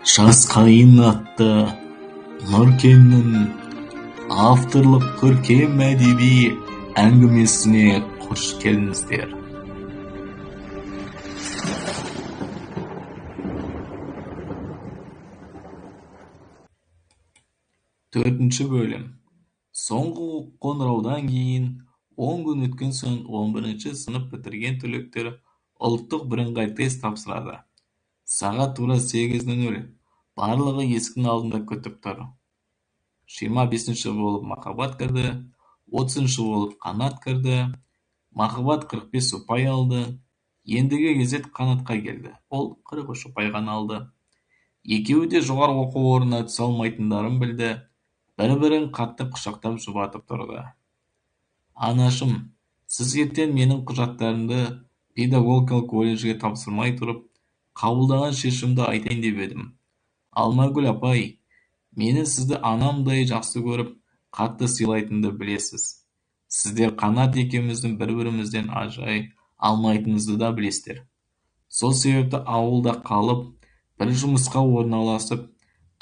Жас қайын атты Нұркеннің авторлық көркем әдеби әңгімесіне қош келдіңіздер. Төртінші бөлім. Соңғы қоңыраудан кейін 10 күн өткен соң 11-ші сынып бітірген түлектер ұлттық бірыңғай тест тапсырады. Сағат тура 8:00. Барлығы есіктің алдында күтіп тұр. 25-ші болып Махаббат кірді, 30-шы болып Қанат кірді. Махаббат 45 ұпай алды. Ендігі кезек Қанатқа келді. Ол 43 ұпай ғана алды. Екеуі де жоғары оқу орнына түсе алмайтындарын білді. Бір-бірін қатты құшақтап жұбатып тұрды. Анашым, сіз ертең менің құжаттарымды педагогикалық колледжге тапсырмай тұрып, қабылдаған шешімді айтайын деп едім. Алмагүл апай, мені сізді анамдай жақсы көріп, қатты сыйлайтынды білесіз. Сіздер Қанат екеуміздің бір-бірімізден ажырай алмайтынымызды да білесіздер. Сол себепті ауылда қалып, бір жұмысқа орналасып,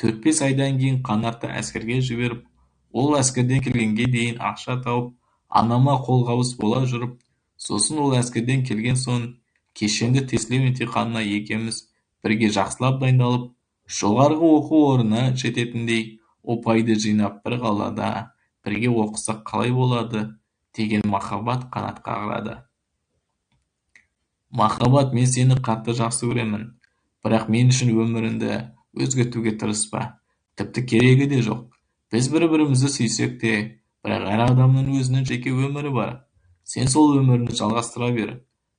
4-5 айдан кейін Қанатты әскерге жіберіп, ол әскерден келгенге дейін ақша тауып, анама қолғабыс бола жүріп, сосын ол әскерден келген соң кешенді тестілеу емтиханына екеуміз бірге жақсылап дайындалып, жоғарғы оқу орнына жететіндей ұпайды жинап бір қалада бірге оқысақ қалай болады деген Махаббат Қанатқа қарады. Махаббат, мен сені қатты жақсы көремін, бірақ мен үшін өміріңді өзгертуге тырыспа. Тіпті керегі де жоқ. Біз бір-бірімізді сүйсек те, бірақ әр адамның өзінің жеке өмірі бар. Сен сол өміріңді жалғастыра бер.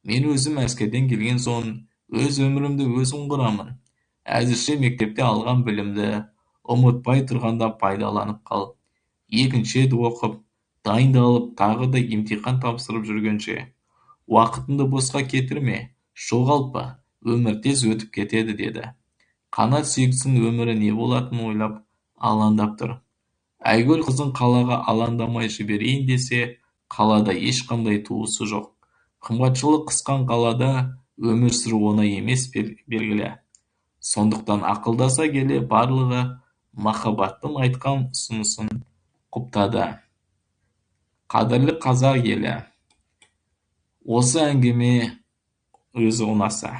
Мен өзім әскерден келген соң өз өмірімді өзім құрамын. Әзірше мектепте алған білімді ұмытпай тұрғанда пайдаланып қал. Екінші рет оқып, дайындалып, тағы да емтихан тапсырып жүргенше уақытыңды босқа кетірме, жоғалтпа, өмір тез өтіп кетеді, деді. Қанат сүйіктісінің өмірі не болатынын ойлап, алаңдап тұр. Айгүл қызын қалаға алаңдамай жіберейін десе, қалада ешқандай туысы жоқ. Қымбатшылық қысқан қалада өмір сүру оңай емес белгілі. Сондықтан ақылдаса келе барлығы Махаббаттың айтқан ұсынысын құптады. Қадірлі қазақ елі, осы әңгіме өзі ұнаса,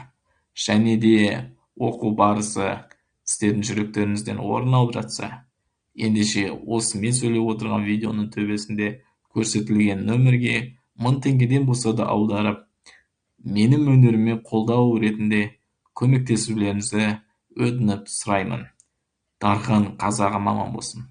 және де оқу барысы сіздердің жүректеріңізден орын алып жатса, ендеше осы мен сөйлеп отырған видеоның төбесінде көрсетілген нөмірге 1000 теңгеден болса да аударып, менің өнеріме қолдау ретінде көмектесулеріңізді өтініп сұраймын. Дархан қазағым аман болсын.